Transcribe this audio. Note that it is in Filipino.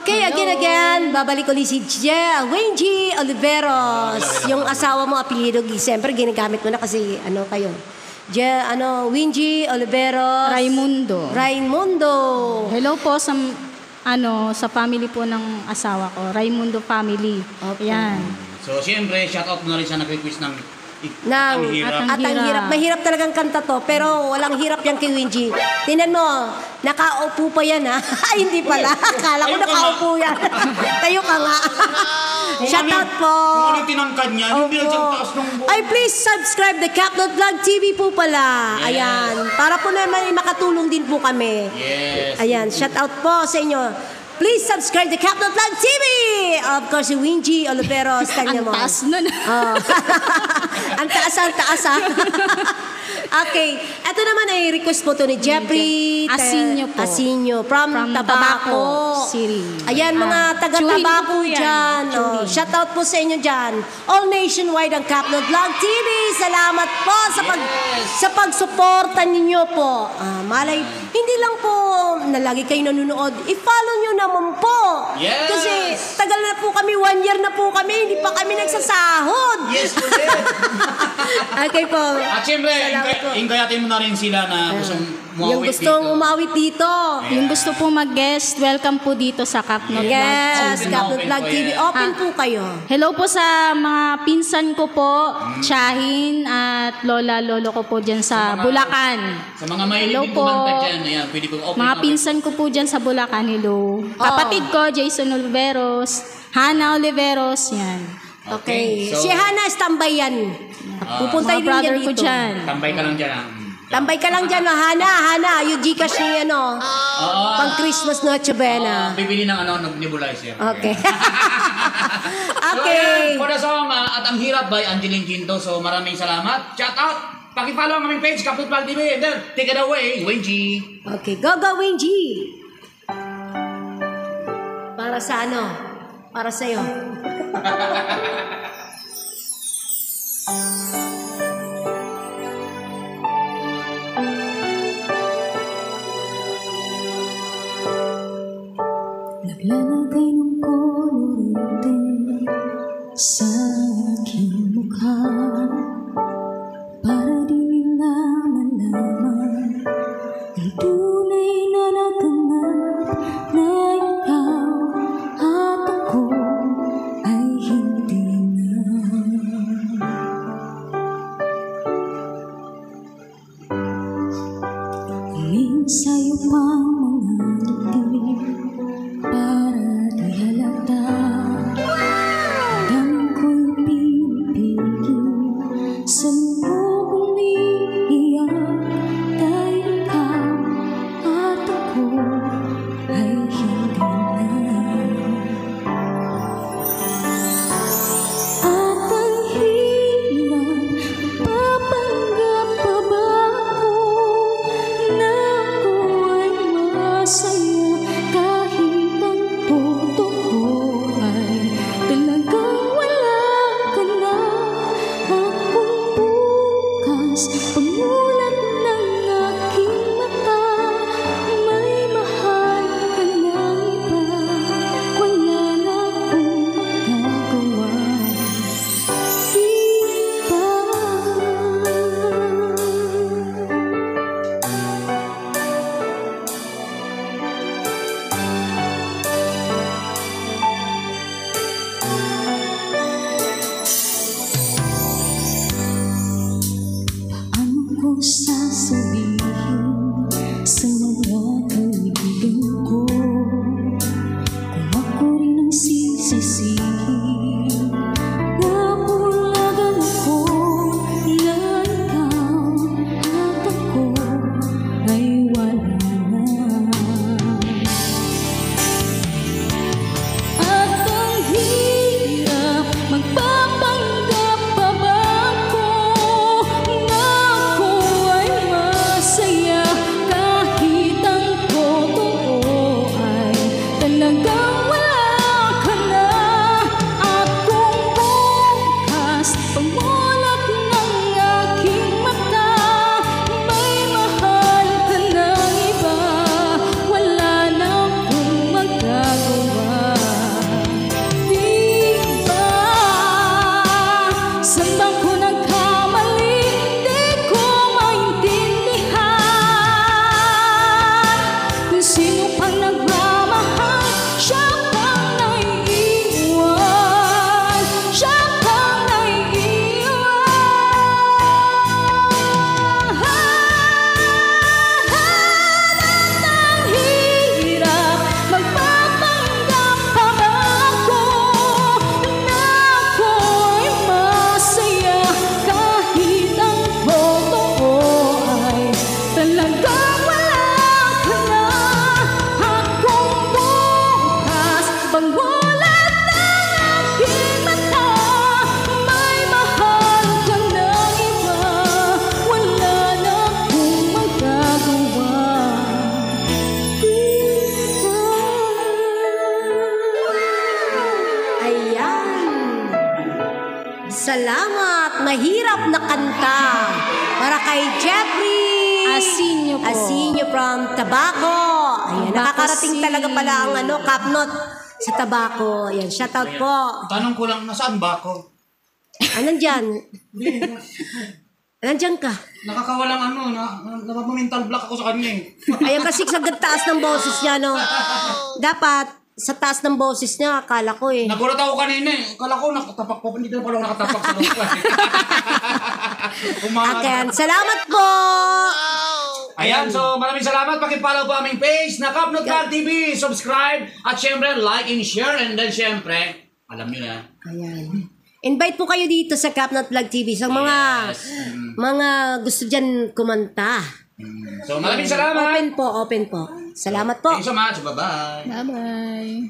Okay, again, babalik ulit si Wayne G. Oliveros. Yung asawa mo, apelyido, siyempre ginagamit mo na kasi ano kayo. Wayne G. Oliveros. Raimundo. Hello po sa sa family po ng asawa ko. Raimundo family. Okay. Yan. So, siyempre, shoutout mo na rin sa nag-request ng At ang hirap. Mahirap talagang kanta to, pero walang hirap yan kay Wayne G. Tingnan mo, nakaupo pa yan ha. Hindi pala. Akala ko nakaupo yan. Tayo ka nga. Shoutout po. Kung ano tinangkad niya, hindi lang siyang taas ng buhay. Ay, please subscribe the Capnot Vlog TV po pala. Yes. Ayan. Para po naman makatulong din po kami. Yes. Ayan. Shoutout po sa inyo. Please subscribe the Capnot Vlog TV! Of course, si Wayne G. Oliveros. Ang taas nun. Ang taas ha. Okay. Ito naman ay request po to ni Jeffrey Asinio po. Asinio from Tabaco City. Ayan, mga taga-Tabaco dyan. Shoutout po sa inyo dyan. All nationwide ang Capnot Vlog TV. Salamat po sa pagsuporta ninyo po. Malay, hindi lang po na lagi kayo nanonood. I-follow nyo naman po. Yes. Kasi tagal na po kami, 1 year na po kami, hindi pa kami nagsasahod. Yes, po din. Okay po. At siyempre, ingayatin mo na rin sila na gustong umawit Yung gustong dito. umawit dito. Yung gusto po mag-guest, welcome po dito sa Capnot Vlog. Yes, Open Capnot Vlog po TV. yan. Open po kayo. Hello po sa mga pinsan ko po, Chahin at lolo ko po dyan sa Bulacan. Sa mga mahilig Hello din po. kumanta dyan, ayan, pwede po open. Mga pinsan ko po dyan sa Bulacan, hello. Kapatid ko, Jason Oliveros, Hannah Oliveros, yan. Okay. So, Si Hannah, standby yan. Pupunta Mga din brother yan ko dito. dyan. tambay ka lang dyan. Tambay ka lang dyan, Hannah. Yung Gcash ni pang Christmas Noche Buena. Bibili ng nebulizer. Okay. So, Okay. ayan, for the song, at ang hirap by Angeline Quinto. So, maraming salamat. Shout out. Paki-follow ang aming page, Capnot Vlog TV. And then, take it away, Wayne G. Okay. Go, Wayne G. Para sa Para sa'yo. Naglalagay ng kolorete sa aking mukha para di nila malaman ang tunay na naganap na ikaw at ako ay hindi na. Huling sa'yo pang mga ngiti para di halata. Daming ko'y pinipigil sa loob umiiyak dahil ikaw pang nagmamahal, siya pang naiiwan, siya pang naiiwan. Ang hirap magpapanggap pa ako na ako'y masaya kahit ang totoo ay talagang wala ka na. Akong bukas pagmulat ng aking mata, may mahal ka ng iba, wala na akong magagawa. Ayan. Salamat. Mahirap na kanta. Para kay Jeffrey Asinyo po. Asinyo from Tabaco. Ayan, nakakarating talaga pala ang Kapnot sa Tabaco. Ayan, shoutout po. Tanong ko lang, nasaan ba ako? Nandyan. Nandyan ka. Nakakawalang mental block ako sa kanya eh. Ayan kasi sa taas ng boses niya, no? Dapat, sa taas ng boses niya, akala ko eh. Nagulat ako kanina eh. Akala ko nakatapak po. Hindi na pala ako nakatapak sa lupa eh. Ayan, salamat po. Ayan, so maraming salamat. Pakipollow po aming page na Kapnot Vlog TV. Subscribe. At syempre, like and share. And then syempre, alam nyo na. Ayan. Invite po kayo dito sa Kapnot Vlog TV sa mga mga gusto dyan kumanta. So maraming salamat. Open po. Salamat po. Thank you so much. Bye-bye. Bye-bye.